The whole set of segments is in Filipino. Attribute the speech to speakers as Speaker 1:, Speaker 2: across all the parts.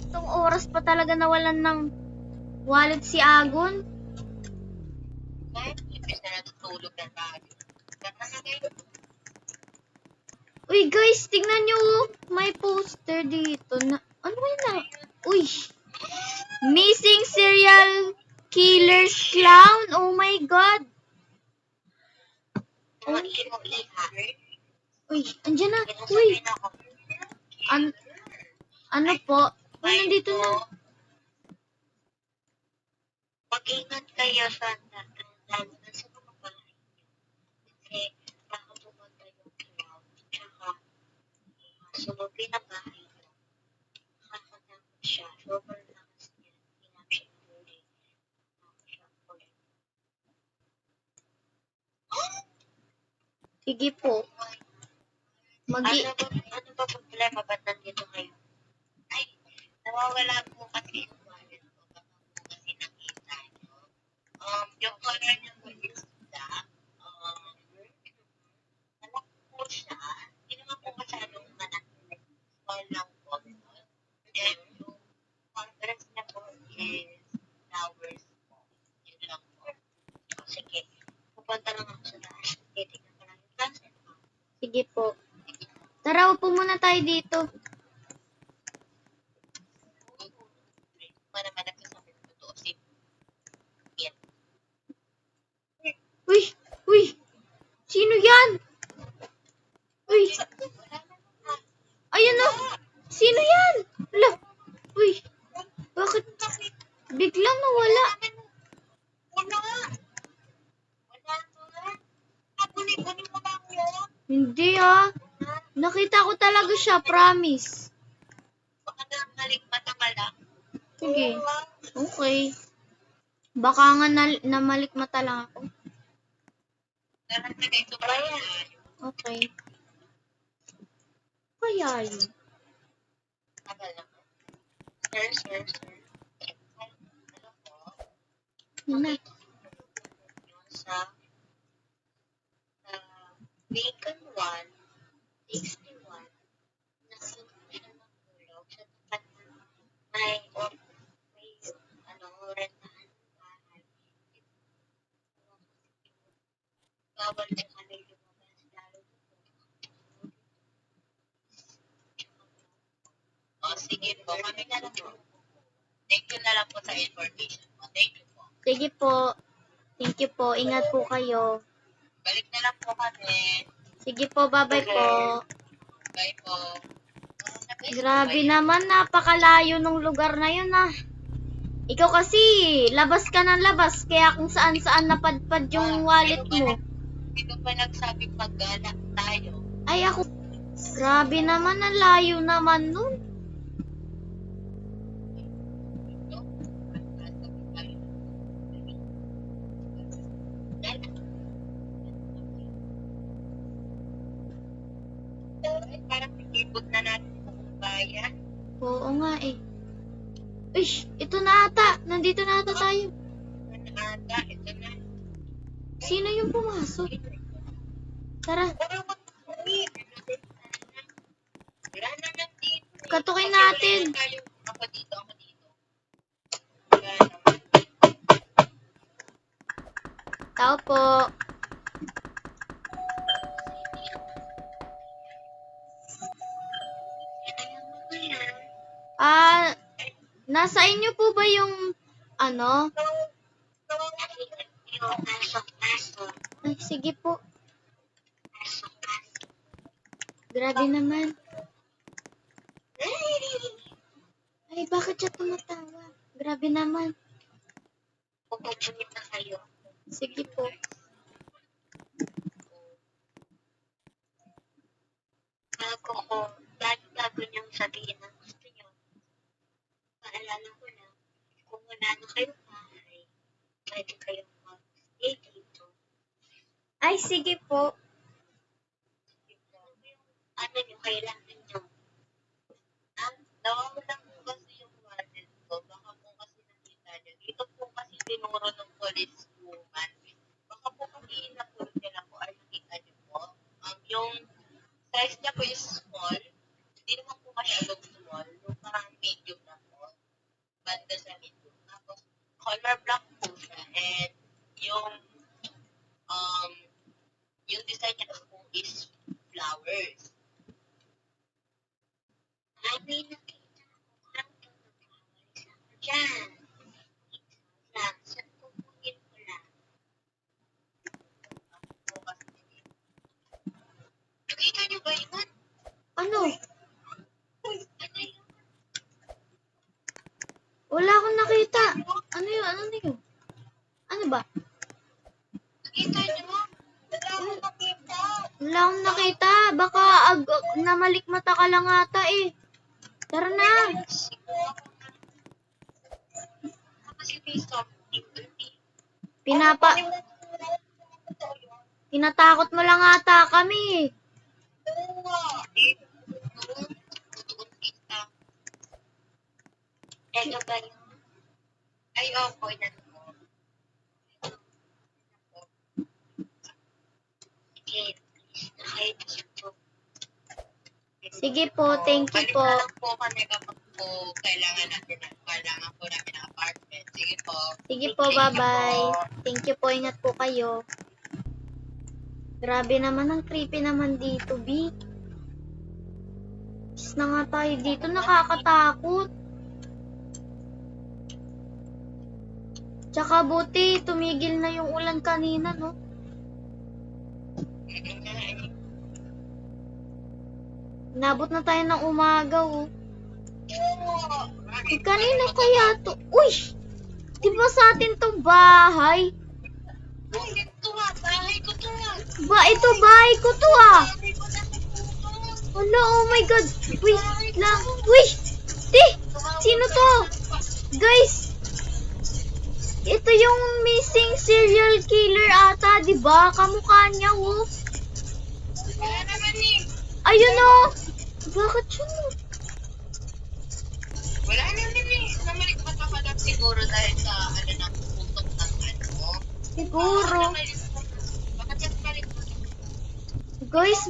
Speaker 1: Gantong oras pa talaga nawalan ng wallet si Agon.
Speaker 2: Kahit ibig na natutulog na tayo. Tama na kayo.
Speaker 1: Uy guys, tingnan nyo. May poster dito na... Ano yun na? Uy. Missing serial killer's clown. Oh my god. Oh. Uy, andyan na. Uy. Ano po? Uy, nandito na.
Speaker 2: Mag-ingat kayo sa lalo na sa mga bahay. Kasi baka pumunta yung cloud. Tsaka sumubin na bahay nyo. Nakakatakot siya. Sobrang lakas niya. Hinap siya ng huli.
Speaker 1: Sige po.
Speaker 2: Ano ba problema? Ba't nandito kayo? Ay, nawawala po kasi yung wallet ko. Baka po kasi nakita nyo. Yung color niya po is black. Anak po siya. Hindi naman po masyadong anak. Small lang po. Then, yung conference niya po is flowers po. Yun lang po. Sige, pupunta lang ako sa taas. Titignan ko lang yung klase.
Speaker 1: Sige po. Tara, upo muna tayo dito.
Speaker 2: Naman nagsasabi ng totoo si Ian.
Speaker 1: Uy! Uy! Sino yan? Uy! Ayan o! Sino yan? Wala! Uy! Bakit? Biglang nawala.
Speaker 2: Wala! Wala nga. Kunin mo lang yun.
Speaker 1: Hindi ah. Nakita ko talaga siya, promise.
Speaker 2: Baka namalig mata ka lang.
Speaker 1: Sige. Okay. Baka nga namalikmata lang ako.
Speaker 2: Dapat na dito ba yan?
Speaker 1: Okay. Kaya yun.
Speaker 2: Tagal naman. Sir. Ano po?
Speaker 1: Na.
Speaker 2: Yun sa Bacon 161 nasunod siya ng tulog sa tapat na may rentahan ng bahay. Bawal na kami lumabas lalo na po. Sige po, kami na lang po. Thank you na lang po sa information po. Thank you po.
Speaker 1: Sige po. Thank you po. Ingat po kayo.
Speaker 2: Balik na lang po kami.
Speaker 1: Sige po. Bye-bye po.
Speaker 2: Bye po.
Speaker 1: Grabe naman. Napakalayo ng lugar na yun ah. Ikaw kasi, labas ka ng labas. Kaya kung saan-saan napadpad yung wallet mo.
Speaker 2: Ito pa nagsabing pag-gala tayo.
Speaker 1: Ay ako. Grabe naman. Ang layo naman nun.
Speaker 2: Parang ikot na natin ang bayan.
Speaker 1: Oo nga eh. Uy, ito na ata. Nandito na ata tayo.
Speaker 2: Ito na.
Speaker 1: Sino yung pumasok? Tara, katukin natin.
Speaker 2: Ako dito.
Speaker 1: Tao po. Nasa inyo po ba yung ano? Ay, sige po. Grabe naman. Ay, bakit siya tumatawa? Grabe naman.
Speaker 2: Pupunit na kayo.
Speaker 1: Sige po.
Speaker 2: Bago niyang sabihin ang gusto niyo. Paalala ko na, kung wala na kayong bahay, pwede kayong mag-stay dito.
Speaker 1: Ay, sige po.
Speaker 2: Ano yung kailangan nyo? Nawawala po kasi yung wallet ko. Baka po kasi nakita nyo. Dito po kasi tinuro ng police woman. Baka po kasi inapulot nila po ay nakita nyo po. Yung size niya po is small. Hindi naman po masyadong small. Yung parang medium na po. banda sa likod. Tapos, color black po siya. And yung, um, yung design niya po is flowers. Ay, may nakita ko. Parang ito nagkakalis ako dyan. Lang, saan pupunin ko lang? Nakita niyo ba yun?
Speaker 1: Ano?
Speaker 2: Uy, ano yun?
Speaker 1: Wala akong nakita. Ano yun? Ano yun? Ano ba?
Speaker 2: Nakita niyo? Wala akong nakita.
Speaker 1: Wala akong nakita. Baka namalikmata ka lang ata eh. Tara na.
Speaker 2: Kasi may something.
Speaker 1: Tinatakot mo lang ata kami.
Speaker 2: Ito ba yun? Ay, opo, yan po. Sige, please. Nakita siya po.
Speaker 1: Sige po, thank you po.
Speaker 2: Balik na lang po kami kapag po kailangan po namin ng apartment. Sige po.
Speaker 1: Sige po, bye-bye. Thank you po, ingat po kayo. Grabe naman, ang creepy naman dito, B. Is na nga tayo dito, nakakatakot. Tsaka buti, tumigil na yung ulan kanina, no? Nabot na tayo ng umaga, oh. Kanina kaya to? Uy! Di ba sa atin tong bahay?
Speaker 2: Bahay ko to.
Speaker 1: Ba, ito bahay ko to, ah.
Speaker 2: Bahay ko na to.
Speaker 1: Hala, oh my God. Wait lang. Uy! Di! Sino to? Guys! Ito yung missing serial killer ata, di ba? Kamukha niya, oh.
Speaker 2: Wala naman eh.
Speaker 1: Ayun, oh. Bakit yun?
Speaker 2: Wala naman eh. Namalikmata ka lang siguro dahil sa ng putok ng
Speaker 1: Siguro.
Speaker 2: Bakit yan malikmata?
Speaker 1: Guys,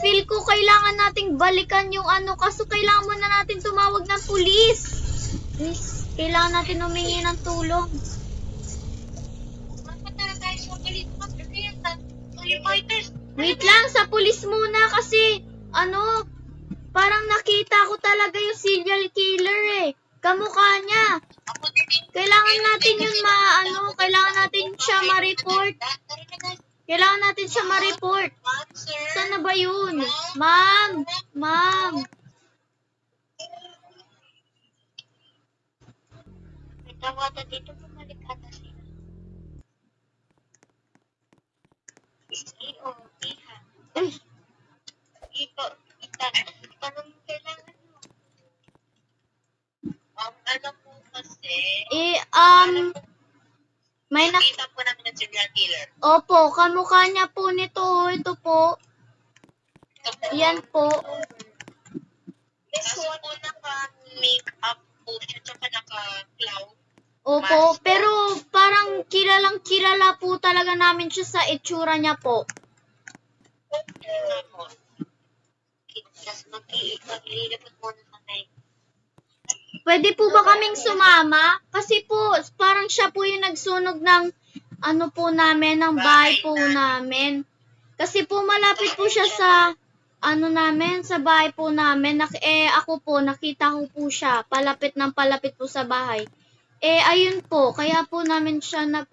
Speaker 1: feel ko kailangan nating balikan yung kaso kailangan muna natin tumawag ng pulis. Guys, kailangan natin humingi ng tulong.
Speaker 2: Mapunta na tayo sa malikmata. Ano yan? Firefighters.
Speaker 1: Wait lang, sa pulis muna kasi, parang nakita ko talaga yung serial killer eh. Kamukha niya.
Speaker 2: Ako din eh.
Speaker 1: Kailangan natin yun kailangan natin siya ma-report. Kailangan natin siya ma-report.
Speaker 2: Ma'am, sir.
Speaker 1: Saan na ba yun? Ma'am.
Speaker 2: May tawata dito, bumalik ata sila. Iyo, iha.
Speaker 1: Uy,
Speaker 2: Tanong kailangan mo. Alam mo kasi,
Speaker 1: may
Speaker 2: nakita po namin ng serial killer.
Speaker 1: Opo, kamukha niya po nito. Ito po. Yan po.
Speaker 2: Kaso po naka-make up po siya, tsaka naka-cloud.
Speaker 1: Opo, pero parang kilala po talaga namin siya sa itsura niya po.
Speaker 2: Tapos maglilipot muna kami.
Speaker 1: Pwede po ba kaming sumama? Kasi po, parang siya po yung nagsunog ng po namin, ng bahay po namin. Kasi po malapit po siya sa sa bahay po namin. Ako po, nakita ko po siya, palapit po sa bahay. Ayun po, kaya po namin siya na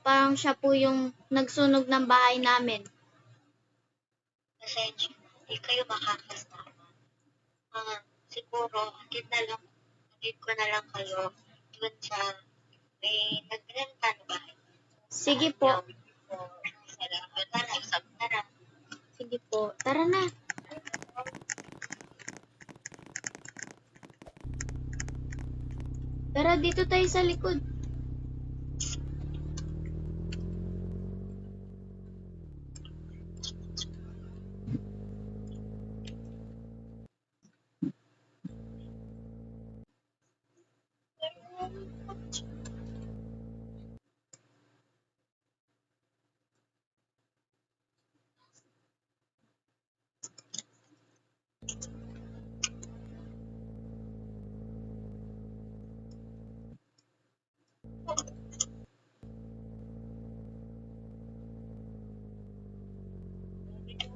Speaker 1: parang siya po yung nagsunog ng bahay namin.
Speaker 2: Pasensya, hindi kayo makakasama. Siguro, hatid ko na lang kayo dun sa may nagrenta na bahay.
Speaker 1: Sige po.
Speaker 2: Tara.
Speaker 1: Sige po. Tara na. Tara, dito tayo sa likod.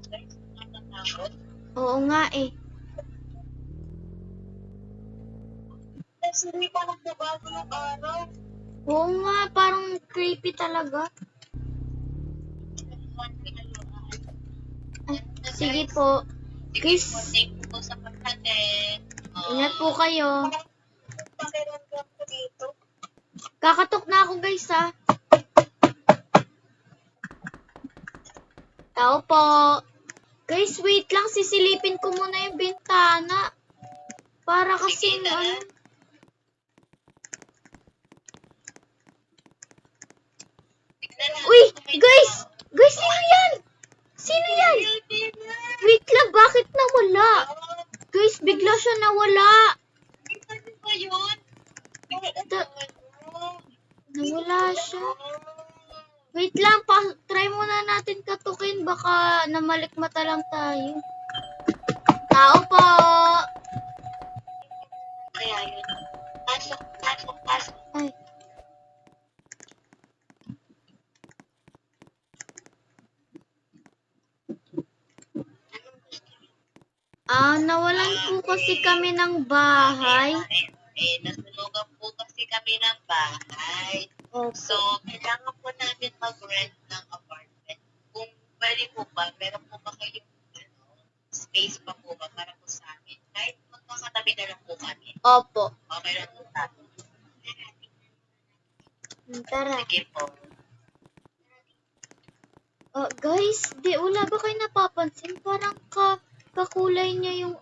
Speaker 2: Guys, natatakot.
Speaker 1: Oo nga eh.
Speaker 2: Kasi hindi pa nagbabago ng araw.
Speaker 1: Oo nga, parang creepy talaga. Ay, sige po.
Speaker 2: Sige
Speaker 1: Guys,
Speaker 2: po, thank you po sa paghatid.
Speaker 1: ingat po kayo.
Speaker 2: Pakiramdam ko dito.
Speaker 1: Kakatok na ako guys ha. Tao po. Guys, wait lang. Sisilipin ko muna yung bintana. Para kasing
Speaker 2: Sige, tara.
Speaker 1: ano.
Speaker 2: Tignan natin
Speaker 1: Uy,
Speaker 2: kung may
Speaker 1: guys!
Speaker 2: tao.
Speaker 1: Guys, sino yan? Sino yan? Wait lang, bakit nawala? Guys, bigla siya nawala.
Speaker 2: Ano ba yun?
Speaker 1: Nawala siya. Wait lang, try muna natin katukin. Baka namalikmata lang tayo. Tao po.
Speaker 2: Kaya yun. Pasok, pasok, pasok.
Speaker 1: Ay.
Speaker 2: Anong gusto niyo?
Speaker 1: Nawalan po kasi kami ng bahay.
Speaker 2: Nasunugan po kasi kami ng bahay. So, kailangan po namin mag-rent ng apartment. Kung pwede po ba, meron po ba kayong space pa po ba para po sa amin? Kahit magkakatabi na lang po kami.
Speaker 1: Opo.
Speaker 2: Okay lang po tayo.
Speaker 1: Tara.
Speaker 2: Sige po.
Speaker 1: Guys, wala ba kayo napapansin? Parang kakulay niya yung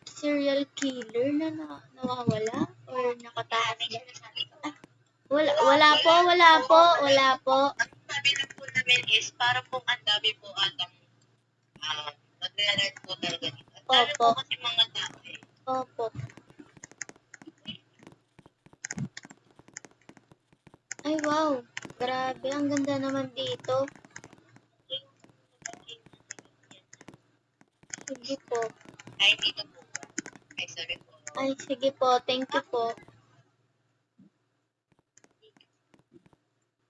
Speaker 1: serial killer na nawawala or nakatakas
Speaker 2: May
Speaker 1: ba?
Speaker 2: sinasabi ko.
Speaker 1: Wala po.
Speaker 2: Ang sabi lang po namin is para pong ang dami po atang nagre-rent po talaga dito. Ang dami
Speaker 1: Opo.
Speaker 2: po kasi mga tao eh.
Speaker 1: Opo. Ay, wow. Grabe, ang ganda naman dito. Sige po.
Speaker 2: Ay, dito po ba? Ay, sorry po.
Speaker 1: Ay, sige po. Thank you po.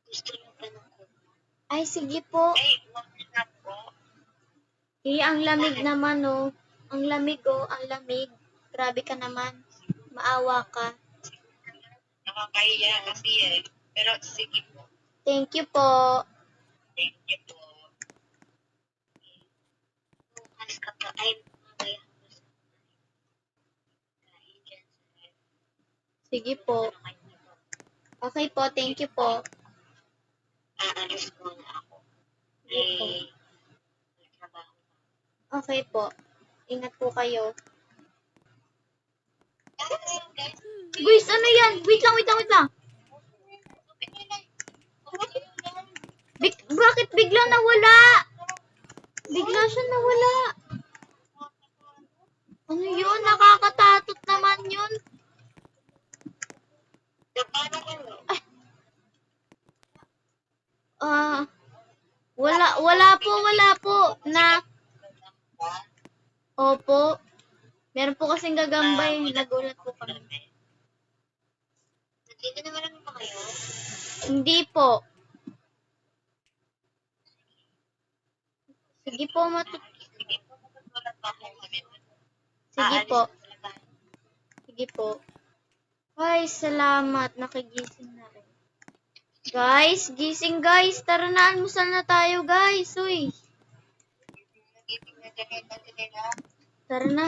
Speaker 2: Gusto niyo pa ng kubo?
Speaker 1: Ay, sige po.
Speaker 2: Ay, wag na po.
Speaker 1: Ang lamig naman, oh. Ang lamig, oh. Ang lamig. Grabe ka naman. Maawa ka.
Speaker 2: Nakakahiya kasi eh. Pero sige po.
Speaker 1: Thank you po.
Speaker 2: Thank you po. Bukas ka pa. Ay, mamaya ko sa kain dyan sa
Speaker 1: Sige po. Okay po. Thank you po.
Speaker 2: aalis muna ako.
Speaker 1: Sige po.
Speaker 2: May trabaho.
Speaker 1: Okay po. Ingat po kayo.
Speaker 2: Guys,
Speaker 1: Guys, ano yan? Wait lang. Bakit bigla nawala? Bigla siya nawala. Ano yun? Nakakatatot naman yun.
Speaker 2: paano kayo?
Speaker 1: Wala po. Opo. Meron po kasing gagambay. Nagulat po kami.
Speaker 2: Nandito naman naman ba kayo?
Speaker 1: Hindi po. Sige po,
Speaker 2: Sige po, magkatulat pa ako kami.
Speaker 1: Sige po. Sige po. Ay, salamat. Nakigising na rin. Guys, gising guys. Tara na, almusal na tayo guys. Uy.
Speaker 2: Nag-ibig na ganito nila.
Speaker 1: Tara na.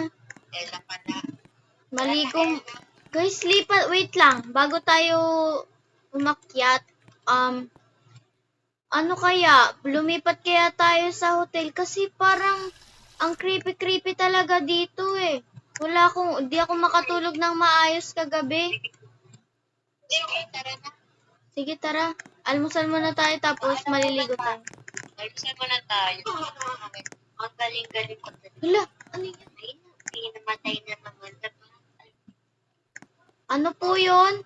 Speaker 2: Ella pa na.
Speaker 1: Maligo. Guys, lipat. Wait lang. Bago tayo umakyat. Ano kaya? Lumipat kaya tayo sa hotel? Kasi parang ang creepy talaga dito eh. Di ako makatulog ng maayos kagabi.
Speaker 2: Okay, tara na.
Speaker 1: Sige, tara. Almusal muna tayo tapos maliligo tayo.
Speaker 2: Almusal mo na tayo. Ang galing-galing ko.
Speaker 1: Hala, ano yan?
Speaker 2: Ay, hindi namatay na naman.
Speaker 1: Ano po yun?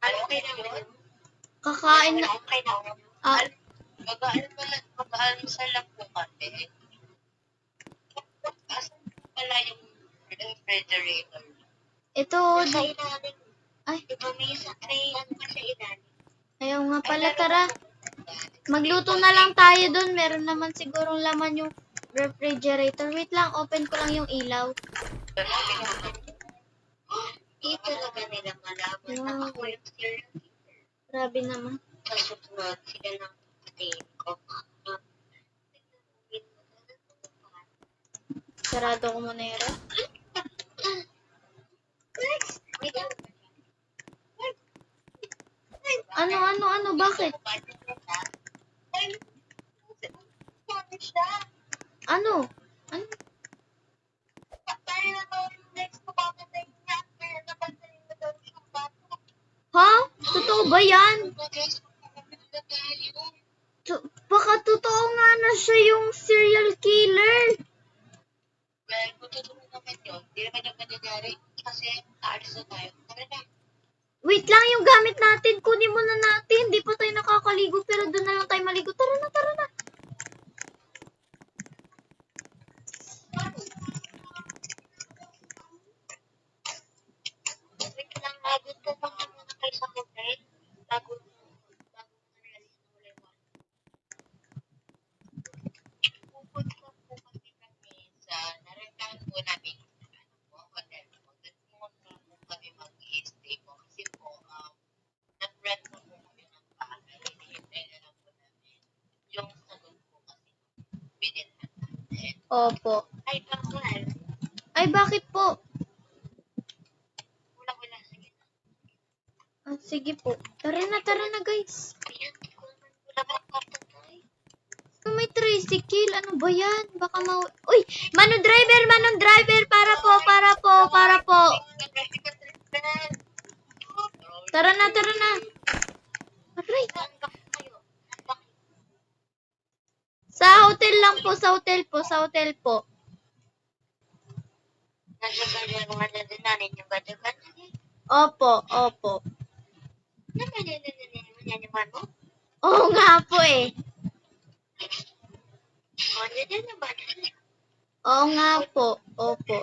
Speaker 2: Okay na yun?
Speaker 1: Kakain na.
Speaker 2: Okay na. Mag-aalmusal lang po kami. Asan pala yung refrigerator?
Speaker 1: Ito,
Speaker 2: Nasa ilalim.
Speaker 1: Ay,
Speaker 2: Di ba may ano pa sa ilalim?
Speaker 1: ayaw nga pala, tara. Magluto na lang tayo dun. Meron naman sigurong laman yung refrigerator. Wait lang, open ko lang yung ilaw.
Speaker 2: Di talaga nila malaman na
Speaker 1: Wow.
Speaker 2: ako yung serial killer.
Speaker 1: Grabe naman.
Speaker 2: Sa susunod, sila ng kapatid ko.
Speaker 1: Sarado ko muna yung ref. Ano, bakit? Ano? Ano? Ha? Totoo ba yan? Baka totoo nga na siya yung serial killer.
Speaker 2: Well, kung totoo naman yun, di naman yung mangyayari kasi aalis na tayo. Tara na.
Speaker 1: Wait lang, yung gamit natin. Kunin muna natin. Di pa tayo nakakaligo pero doon na lang tayo maligo. Tara na, tara na.
Speaker 2: Wait lang, gusto pa nga muna kayo sa hotel bago na-release ng huli one. Pupunta po kasi kami sa narentahan po namin hotel. Magpunta po kami mag-i-stay po kasi po nag-rent na po kami ng bahay. Hinihintay na lang po namin yung sagot po kasi binilhan natin.
Speaker 1: Opo.
Speaker 2: Ay, bawal.
Speaker 1: Ay, bakit po?
Speaker 2: Wala, sige na.
Speaker 1: Ah, sige po. Tara na guys.
Speaker 2: Ayan, di ko naman wala bang kapatay.
Speaker 1: May tricycle. Ano ba yan? Baka Uy! Manong driver! Para po. Tara na. Aray. Sa hotel lang po. Sa hotel po.
Speaker 2: Nagsasabi mga dadananin yung badagan.
Speaker 1: Opo.
Speaker 2: Naman yan mo?
Speaker 1: Oo nga po eh.
Speaker 2: O, yan na ba?
Speaker 1: Oo nga po. Opo.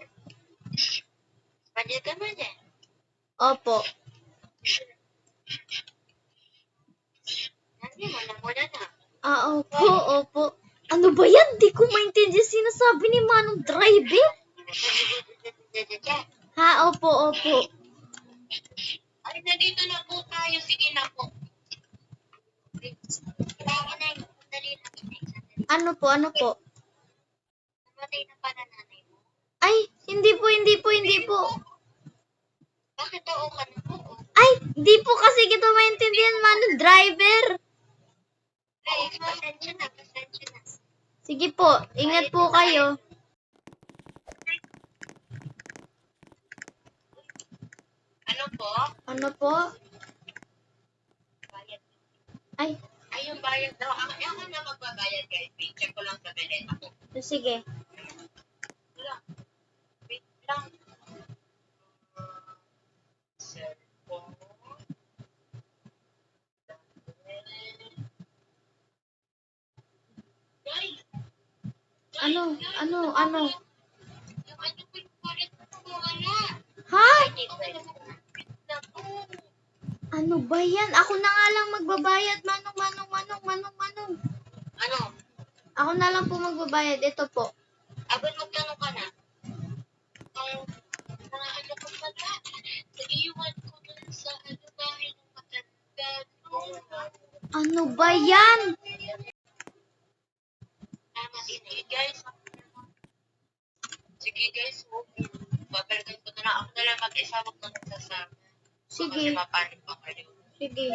Speaker 2: Badagan mo yan.
Speaker 1: Opo.
Speaker 2: Hindi mo na muna na.
Speaker 1: Ah, opo. Ano ba yan? Di ko maintindihan sinasabi ni Manong driver. Ha, opo.
Speaker 2: Ay, nandito na po tayo. Sige na po. Kailangan na yung dali na.
Speaker 1: Ano po?
Speaker 2: Namatay na pala nanay mo.
Speaker 1: Ay, hindi po.
Speaker 2: Bakit oo ka na po?
Speaker 1: Ay, di po kasi kita maintindihan, Manong driver.
Speaker 2: Ay, pasensya na.
Speaker 1: Sige po, ingat po kayo.
Speaker 2: Ano po?
Speaker 1: Ano po?
Speaker 2: Bayad.
Speaker 1: Ay,
Speaker 2: Ay, yung bayad daw. Ako na magbabayad, guys. Check ko lang sa bilhin ako.
Speaker 1: sige.
Speaker 2: Wala. Wait lang. Cellphone. Guys!
Speaker 1: Ano?
Speaker 2: Yung ano po yung wallet ko wala.
Speaker 1: Ha?
Speaker 2: Hindi ko alam. Wait lang po.
Speaker 1: Ano ba yan? Ako na nga lang magbabayad, Manong.
Speaker 2: Ano?
Speaker 1: Ako na lang po magbabayad. Ito po.
Speaker 2: Abang magtanong ka na. Ano ko pala? Nag-iwan ko dun sa bahay ng matanda.
Speaker 1: Ano ba yan?
Speaker 2: Tama din eh, guys. Sige guys, babalikan ko na lang. Ako na lang mag-isa, wag na nagsasama. Kasi
Speaker 1: Sige.
Speaker 2: mapanik pa kayo.
Speaker 1: Sige.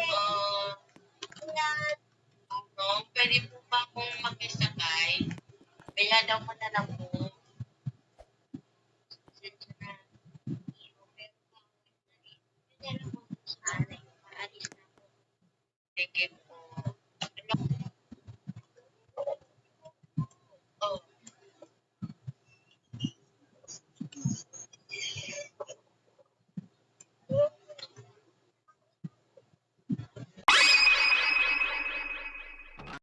Speaker 2: Pwede po ba akong mag-isakay? Bayad ako na lang po. Sensya na. Maalis na po. Sige po.